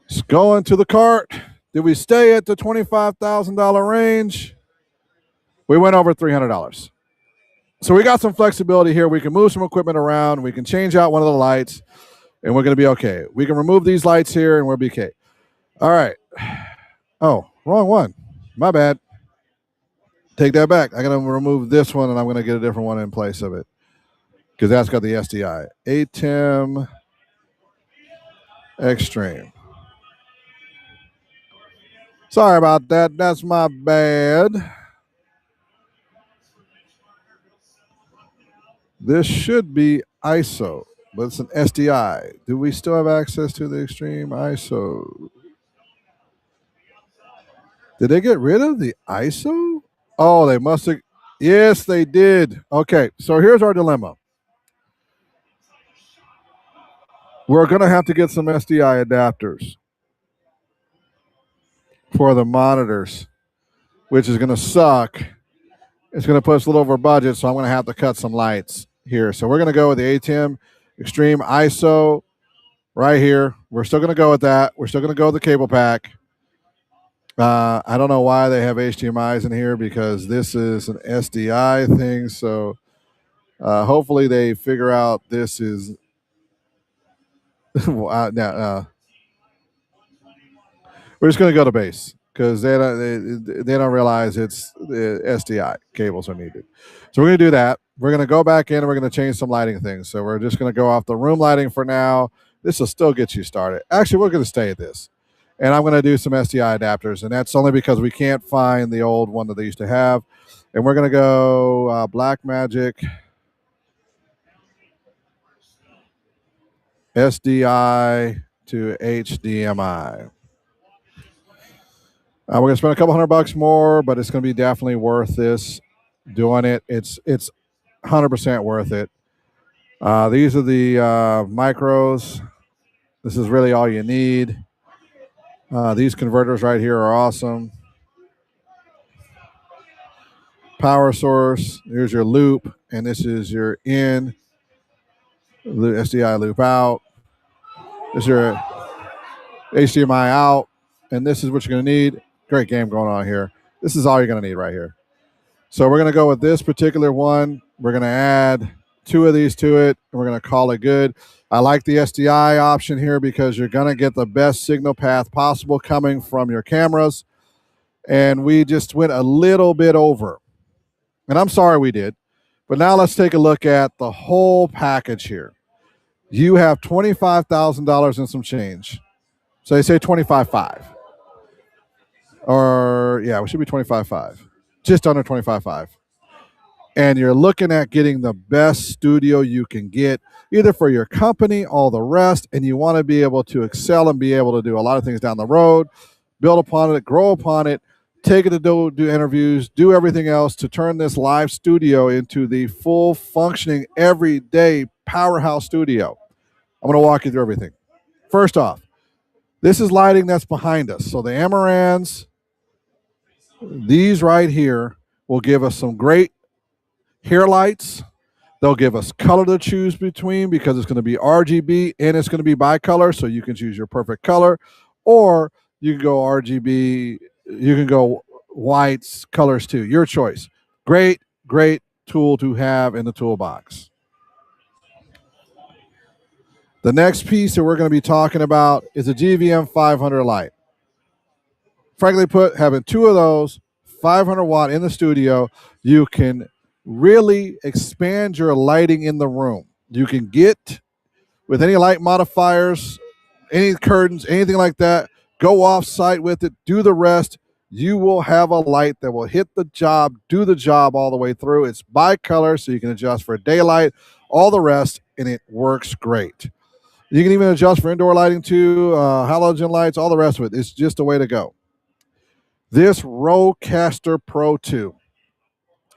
It's going to the cart. Did we stay at the $25,000 range? We went over $300. So we got some flexibility here. We can move some equipment around. We can change out one of the lights, and we're going to be okay. We can remove these lights here, and we'll be okay. All right. Oh, wrong one. My bad. Take that back. I'm going to remove this one, and I'm going to get a different one in place of it because that's got the SDI. ATEM Extreme. Sorry about that. That's my bad. This should be ISO, but it's an SDI. Do we still have access to the Extreme ISO? Did they get rid of the ISO? Oh, they must have. Yes, they did. Okay, so here's our dilemma. We're going to have to get some SDI adapters for the monitors, which is going to suck It's going to put us a little over budget, so I'm going to have to cut some lights here. So we're going to go with the ATEM Extreme ISO right here. We're still going to go with that. We're still going to go with the cable pack. I don't know why they have HDMI's in here because this is an SDI thing. So hopefully they figure out this is. We're just going to go to base because they don't realize it's the SDI cables are needed. So we're going to do that. We're going to go back in and we're going to change some lighting things. So we're just going to go off the room lighting for now. This will still get you started. Actually, we're going to stay at this. And I'm going to do some SDI adapters. And that's only because we can't find the old one that they used to have. And we're going to go Black Magic SDI to HDMI. We're going to spend a couple $100 more, but it's going to be definitely worth this doing it. It's 100% worth it. These are the micros. This is really all you need. These converters right here are awesome. Power source. Here's your loop, and this is your in. SDI loop out. This is your HDMI out, and this is what you're going to need. Great game going on here. This is all you're going to need right here. So we're going to go with this particular one. We're going to add 2 of these to it, and we're going to call it good. I like the SDI option here because you're going to get the best signal path possible coming from your cameras. And we just went a little bit over. And I'm sorry we did. But now let's take a look at the whole package here. You have $25,000 and some change. So they say 25.5. Or, yeah, it should be 25.5. Just under 25.5. And you're looking at getting the best studio you can get, either for your company, all the rest, and you want to be able to excel and be able to do a lot of things down the road, build upon it, grow upon it, take it to do interviews, do everything else to turn this live studio into the full functioning, everyday powerhouse studio. I'm going to walk you through everything. First off, this is lighting that's behind us. So the Amarans, these right here, will give us some great hair lights. They'll give us color to choose between because it's going to be RGB and it's going to be bicolor, so you can choose your perfect color. Or you can go RGB, you can go whites, colors too. Your choice. Great, great tool to have in the toolbox. The next piece that we're going to be talking about is a GVM 500 light. Frankly put, having 2 of those, 500 watt in the studio, you can really expand your lighting in the room. You can get, with any light modifiers, any curtains, anything like that, go off site with it, do the rest. You will have a light that will hit the job, do the job all the way through. It's bicolor, so you can adjust for daylight, all the rest, and it works great. You can even adjust for indoor lighting too, halogen lights, all the rest of it. It's just a way to go. This Rodecaster Pro 2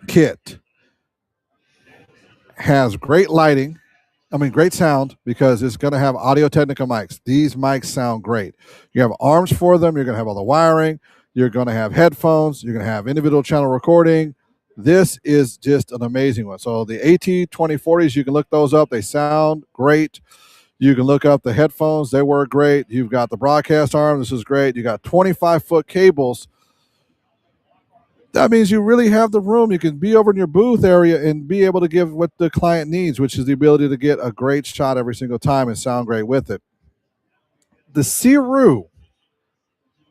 kit has great lighting. Great sound because it's going to have Audio-Technica mics. These mics sound great. You have arms for them. You're going to have all the wiring. You're going to have headphones. You're going to have individual channel recording. This is just an amazing one. So the AT2040s, you can look those up. They sound great. You can look up the headphones. They work great. You've got the broadcast arm. This is great. You got 25-foot cables. That means you really have the room. You can be over in your booth area and be able to give what the client needs, which is the ability to get a great shot every single time and sound great with it. The Ciru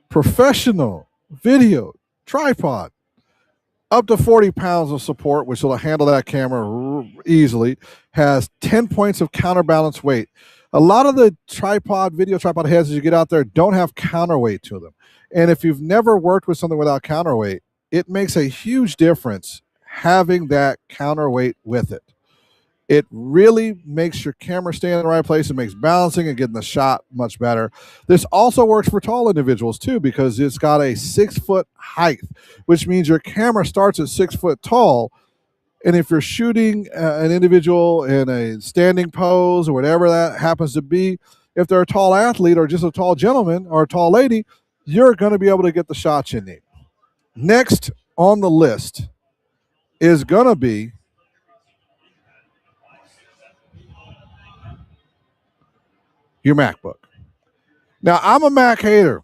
professional video tripod, up to 40 pounds of support, which will handle that camera easily, has 10 points of counterbalance weight. A lot of the video tripod heads as you get out there don't have counterweight to them. And if you've never worked with something without counterweight, it makes a huge difference having that counterweight with it. It really makes your camera stay in the right place. It makes balancing and getting the shot much better. This also works for tall individuals too because it's got a 6-foot height, which means your camera starts at 6 foot tall. And if you're shooting an individual in a standing pose or whatever that happens to be, if they're a tall athlete or just a tall gentleman or a tall lady, you're going to be able to get the shots you need. Next on the list is going to be your MacBook. Now, I'm a Mac hater.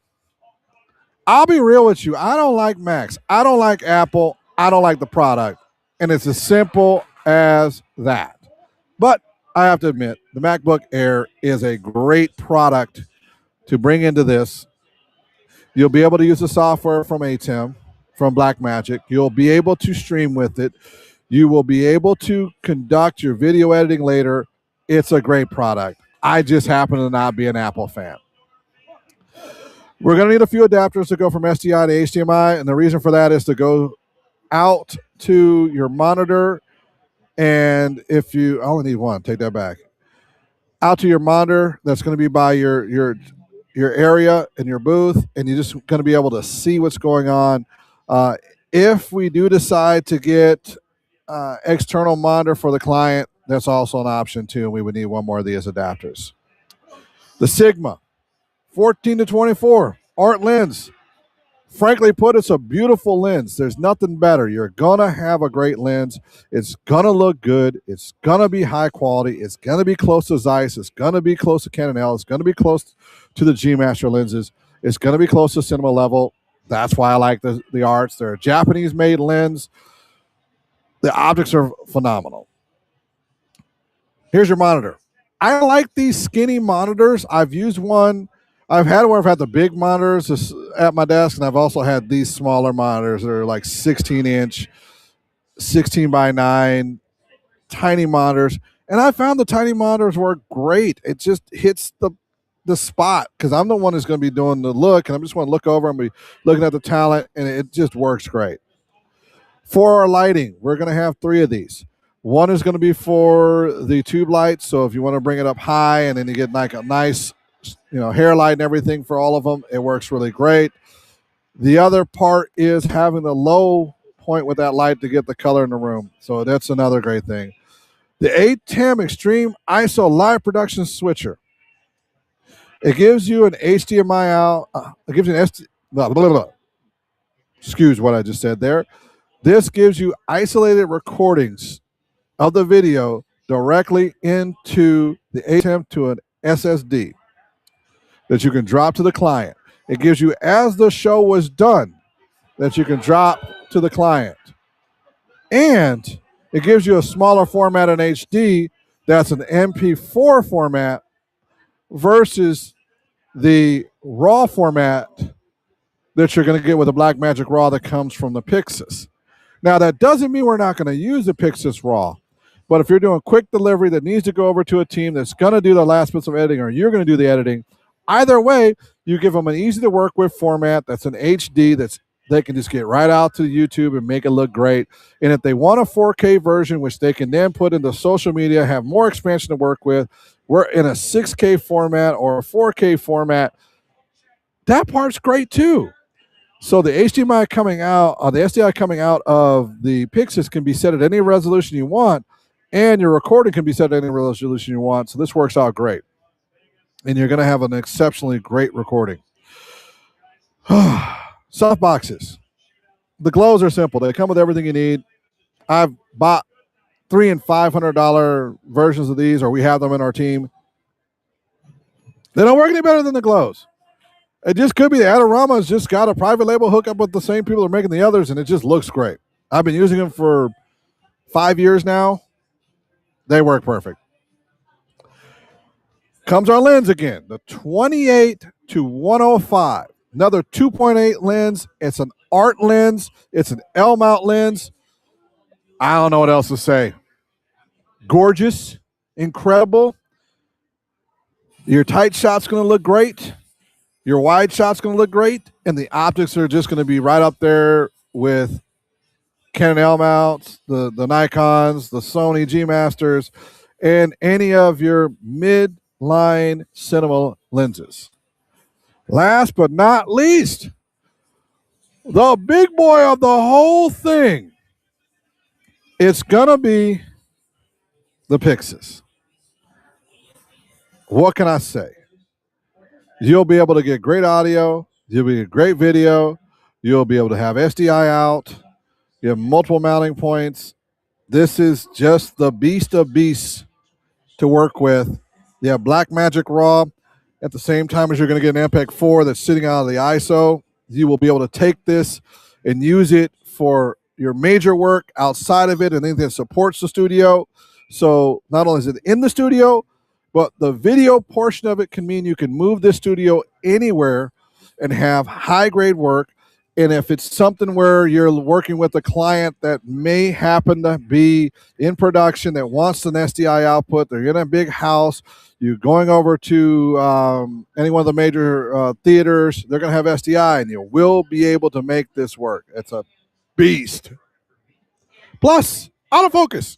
I'll be real with you. I don't like Macs. I don't like Apple. I don't like the product. And it's as simple as that. But I have to admit, the MacBook Air is a great product to bring into this. You'll be able to use the software from ATEM, from Blackmagic. You'll be able to stream with it. You will be able to conduct your video editing later. It's a great product. I just happen to not be an Apple fan. We're going to need a few adapters to go from SDI to HDMI, and the reason for that is to go out to your monitor. And if you, I only need one, take that back. Out to your monitor, that's going to be by your area in your booth, and you're just going to be able to see what's going on. If we do decide to get external monitor for the client, that's also an option too, and we would need one more of these adapters. The Sigma 14 to 24 art lens. Frankly put, it's a beautiful lens. There's nothing better. You're going to have a great lens. It's going to look good. It's going to be high quality. It's going to be close to Zeiss. It's going to be close to Canon L. It's going to be close to the G Master lenses. It's going to be close to cinema level. That's why I like the arts. They're a Japanese-made lens. The optics are phenomenal. Here's your monitor. I like these skinny monitors. I've used one. I've had where I've had the big monitors at my desk, and I've also had these smaller monitors that are like 16-inch, 16 by 9, tiny monitors. And I found the tiny monitors work great. It just hits the spot because I'm the one who's going to be doing the look, and I just want to look over and be looking at the talent, and it just works great. For our lighting, we're going to have 3 of these. One is going to be for the tube lights, so if you want to bring it up high and then you get like a nice hair light and everything for all of them, it works really great. The other part is having the low point with that light to get the color in the room. So that's another great thing. The ATEM Extreme ISO Live Production Switcher. It gives you an HDMI out. It gives you an excuse what I just said there. This gives you isolated recordings of the video directly into the ATEM to an SSD that you can drop to the client. It gives you, as the show was done, that you can drop to the client. And it gives you a smaller format in HD that's an MP4 format versus the RAW format that you're going to get with the Blackmagic RAW that comes from the A.P.C. Now, that doesn't mean we're not going to use the A.P.C. RAW. But if you're doing quick delivery that needs to go over to a team that's going to do the last bits of editing, or you're going to do the editing, either way, you give them an easy to work with format that's an HD that's they can just get right out to YouTube and make it look great. And if they want a 4K version, which they can then put into social media, have more expansion to work with, we're in a 6K format or a 4K format. That part's great too. So the HDMI coming out, the SDI coming out of the A.P.C. can be set at any resolution you want, and your recording can be set at any resolution you want. So this works out great. And you're going to have an exceptionally great recording. Soft boxes. The glows are simple. They come with everything you need. I've bought $300 and $500 versions of these, or we have them in our team. They don't work any better than the glows. It just could be the Adorama's just got a private label hookup with the same people that are making the others, and it just looks great. I've been using them for 5 years now. They work perfect. Comes our lens again, the 28 to 105. Another 2.8 lens. It's an art lens. It's an L-mount lens. I don't know what else to say. Gorgeous, incredible. Your tight shot's going to look great. Your wide shot's going to look great. And the optics are just going to be right up there with Canon L-mounts, the Nikons, the Sony G Masters, and any of your mid-line cinema lenses. Last but not least, the big boy of the whole thing. It's going to be the A.P.C. What can I say? You'll be able to get great audio. You'll be a great video. You'll be able to have SDI out. You have multiple mounting points. This is just the beast of beasts to work with. You have Black Magic Raw. At the same time as you're going to get an MPEG 4 that's sitting out of the ISO, you will be able to take this and use it for your major work outside of it and anything that supports the studio. So not only is it in the studio, but the video portion of it can mean you can move this studio anywhere and have high grade work. And if it's something where you're working with a client that may happen to be in production that wants an SDI output, they're in a big house, you're going over to any one of the major theaters, they're going to have SDI, and you will be able to make this work. It's a beast. Plus, autofocus.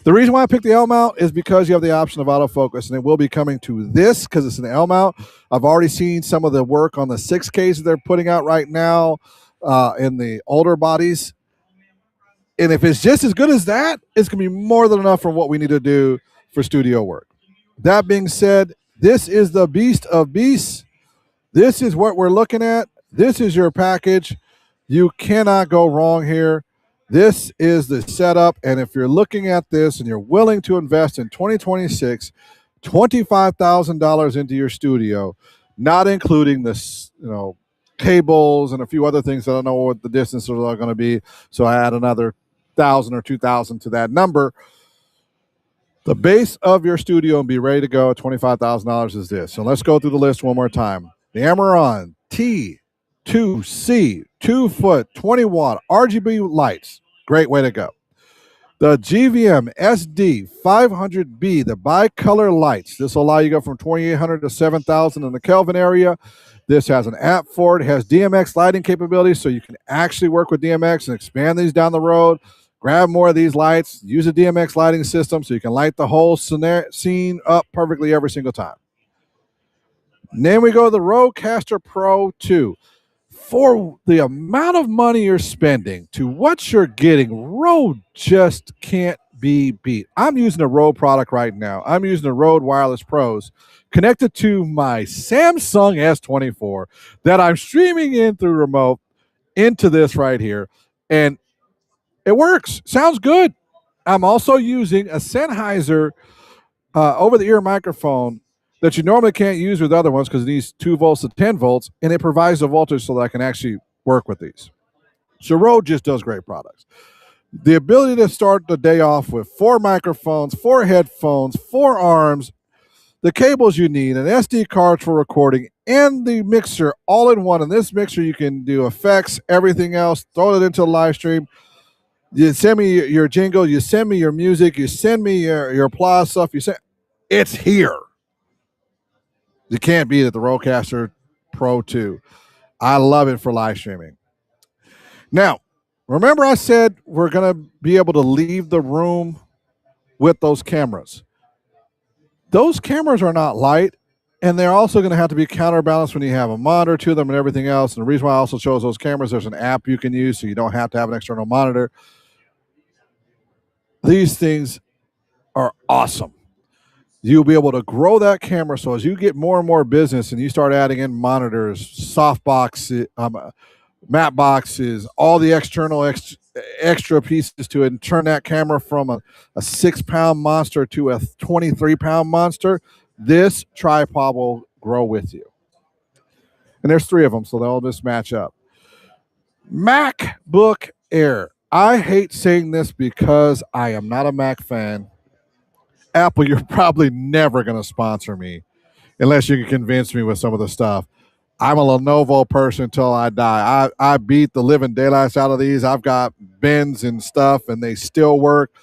The reason why I picked the L mount is because you have the option of autofocus, and it will be coming to this because it's an L mount. I've already seen some of the work on the 6Ks that they're putting out right now in the older bodies. And if it's just as good as that, it's going to be more than enough for what we need to do for studio work. That being said, this is the beast of beasts. This is what we're looking at. This is your package. You cannot go wrong here. This is the setup. And if you're looking at this and you're willing to invest in 2026, $25,000 into your studio, not including this, cables and a few other things. I don't know what the distances are going to be. So I add another 1,000 or 2,000 to that number. The base of your studio and be ready to go at $25,000 is this. So let's go through the list one more time. The Amaron T2C 2-foot 20-watt RGB lights. Great way to go. The GVM SD 500B, the bicolor lights. This will allow you to go from 2,800 to 7,000 in the Kelvin area. This has an app for it. It has DMX lighting capabilities, so you can actually work with DMX and expand these down the road. Grab more of these lights. Use a DMX lighting system so you can light the whole scene up perfectly every single time. And then we go to the Rodecaster Pro 2. For the amount of money you're spending to what you're getting, Rode just can't be beat. I'm using a Rode product right now. I'm using a Rode Wireless Pros connected to my Samsung S24 that I'm streaming in through remote into this right here. And it works. Sounds good. I'm also using a Sennheiser over-the-ear microphone that you normally can't use with other ones because it needs 2 volts to 10 volts, and it provides the voltage so that I can actually work with these. So Rode just does great products. The ability to start the day off with 4 microphones, 4 headphones, 4 arms, the cables you need, an SD card for recording, and the mixer all in one. In this mixer, you can do effects, everything else, throw it into a live stream. You send me your jingle, you send me your music, you send me your applause stuff. It's here. You can't beat it, the Rodecaster Pro 2. I love it for live streaming. Now, remember I said we're going to be able to leave the room with those cameras. Those cameras are not light, and they're also going to have to be counterbalanced when you have a monitor to them and everything else. And the reason why I also chose those cameras, there's an app you can use so you don't have to have an external monitor. These things are awesome. You'll be able to grow that camera. So as you get more and more business and you start adding in monitors, softbox, matte boxes, all the external extra pieces to it, and turn that camera from a 6-pound monster to a 23-pound monster, this tripod will grow with you. And there's 3 of them, so they'll just match up. MacBook Air. I hate saying this because I am not a Mac fan. Apple, you're probably never going to sponsor me unless you can convince me with some of the stuff. I'm a Lenovo person until I die. I beat the living daylights out of these. I've got bins and stuff, and they still work.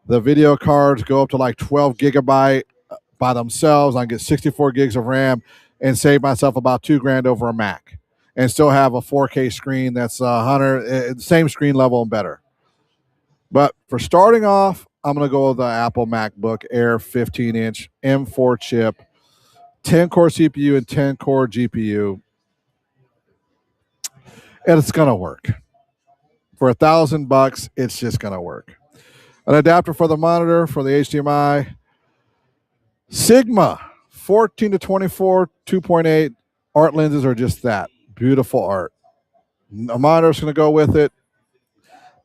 The video cards go up to like 12 gigabyte by themselves. I can get 64 gigs of RAM and save myself about $2,000 over a Mac and still have a 4K screen that's 100, same screen level and better. But for starting off, I'm going to go with the Apple MacBook Air 15-inch M4 chip, 10-core CPU and 10-core GPU. And it's going to work. For $1,000, it's just going to work. An adapter for the monitor, for the HDMI. Sigma 14 to 24, 2.8. Art lenses are just that. Beautiful art. A monitor's going to go with it.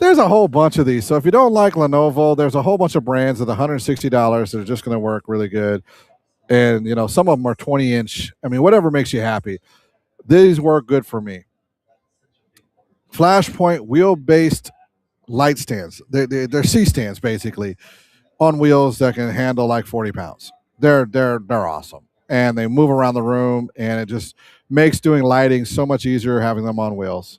There's a whole bunch of these. So if you don't like Lenovo, there's a whole bunch of brands at $160 that are just going to work really good. And, some of them are 20-inch. I mean, whatever makes you happy. These work good for me. Flashpoint wheel-based light stands. They're C stands, basically, on wheels that can handle like 40 pounds. They're awesome. And they move around the room, and it just makes doing lighting so much easier having them on wheels.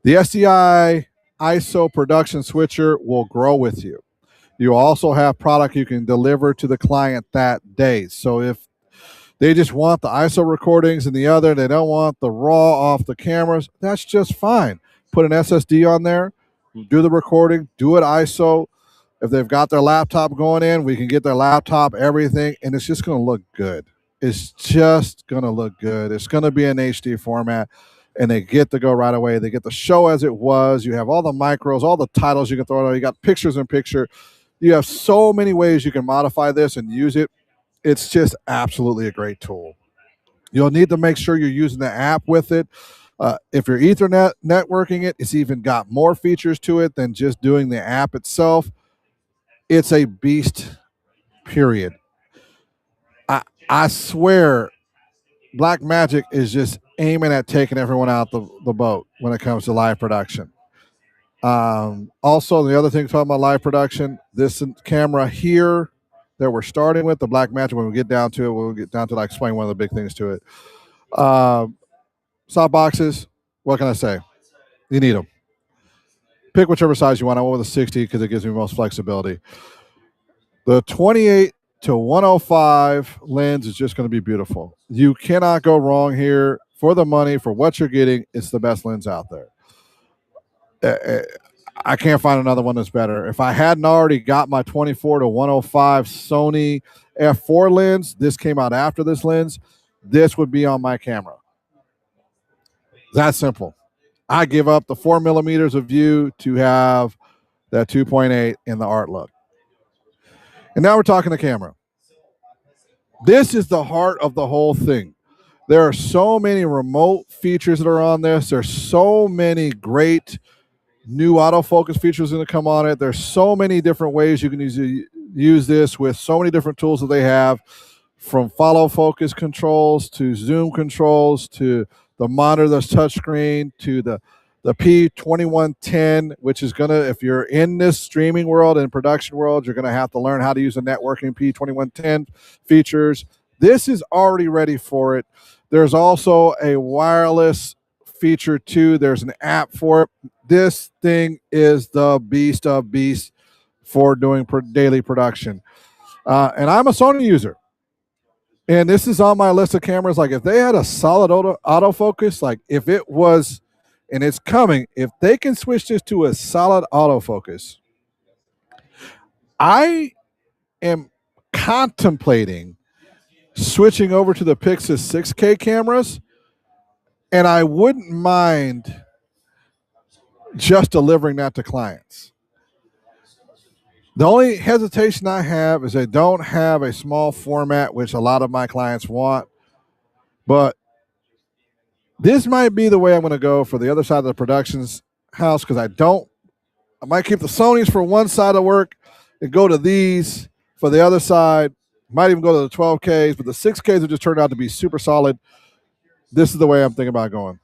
The SDI ISO production switcher will grow with you. You also have product you can deliver to the client that day. So if they just want the ISO recordings in the other, they don't want the raw off the cameras, that's just fine. Put an SSD on there, do the recording, do it ISO. If they've got their laptop going in, we can get their laptop, everything, and it's just going to look good. It's just going to look good. It's going to be in HD format, and they get to go right away. They get the show as it was. You have all the micros, all the titles you can throw it on. You got pictures in picture. You have so many ways you can modify this and use it. It's just absolutely a great tool. You'll need to make sure you're using the app with it. If you're Ethernet networking it, it's even got more features to it than just doing the app itself. It's a beast, period. I swear, Blackmagic is just aiming at taking everyone out the boat when it comes to live production. Also, the other thing talking about live production, this camera here that we're starting with, the Blackmagic, when we get down to it, we'll get down to like explain one of the big things to it. Soft boxes, what can I say? You need them. Pick whichever size you want. I went with a 60 because it gives me most flexibility. The 28 to 105 lens is just going to be beautiful. You cannot go wrong here. For the money, for what you're getting, it's the best lens out there. I can't find another one that's better. If I hadn't already got my 24 to 105 Sony f4 lens, this came out after this lens, this would be on my camera. That simple. I give up the 4 millimeters of view to have that 2.8 in the art look. And now we're talking the camera. This is the heart of the whole thing. There are so many remote features that are on this. There's so many great new autofocus features going to come on it. There's so many different ways you can use this with so many different tools that they have, from follow focus controls to zoom controls to the monitor that's touchscreen to the P2110, which is going to, if you're in this streaming world and production world, you're going to have to learn how to use the networking P2110 features. This is already ready for it. There's also a wireless feature too. There's an app for it. This thing is the beast of beasts for doing daily production. And I'm a Sony user. And this is on my list of cameras. Like if they had a solid autofocus, like if it was, and it's coming, if they can switch this to a solid autofocus, I am contemplating switching over to the Pixis 6K cameras, and I wouldn't mind just delivering that to clients. The only hesitation I have is they don't have a small format, which a lot of my clients want. But this might be the way I'm going to go for the other side of the productions house, because I might keep the Sonys for one side of work and go to these for the other side. Might even go to the 12Ks, but the 6Ks have just turned out to be super solid. This is the way I'm thinking about going.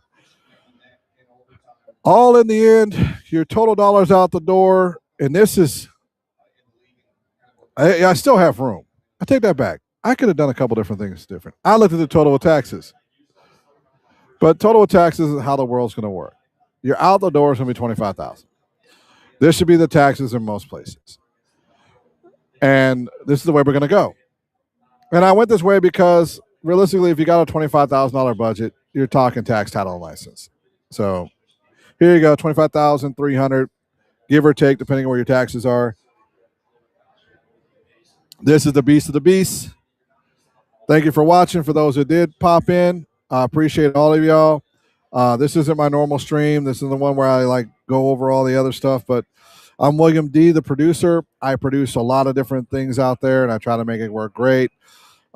All in the end, your total dollars out the door, and this is, I still have room. I take that back. I could have done a couple different things different. I looked at the total of taxes. But total of taxes is how the world's going to work. Your out the door is going to be $25,000. This should be the taxes in most places. And this is the way we're going to go. And I went this way because realistically, if you got a $25,000 budget, you're talking tax, title, and license. So here you go, $25,300, give or take, depending on where your taxes are. This is the beast of the beast. Thank you for watching. For those who did pop in, I appreciate all of y'all. This isn't my normal stream. This is the one where I like go over all the other stuff, but I'm William D., the producer. I produce a lot of different things out there, and I try to make it work great.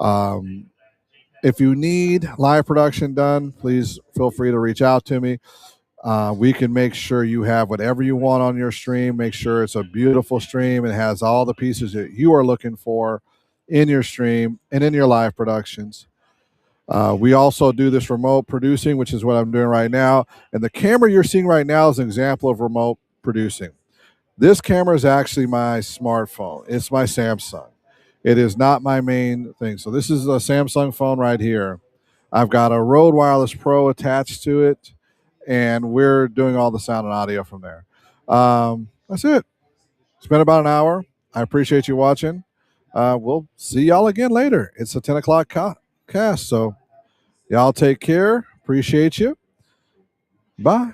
If you need live production done, please feel free to reach out to me. We can make sure you have whatever you want on your stream. Make sure it's a beautiful stream. It has all the pieces that you are looking for in your stream and in your live productions. We also do this remote producing, which is what I'm doing right now. And the camera you're seeing right now is an example of remote producing. This camera is actually my smartphone. It's my Samsung. It is not my main thing. So this is a Samsung phone right here. I've got a Rode Wireless Pro attached to it, and we're doing all the sound and audio from there. That's it. It's been about an hour. I appreciate you watching. We'll see y'all again later. It's a 10 o'clock cast, so y'all take care. Appreciate you. Bye.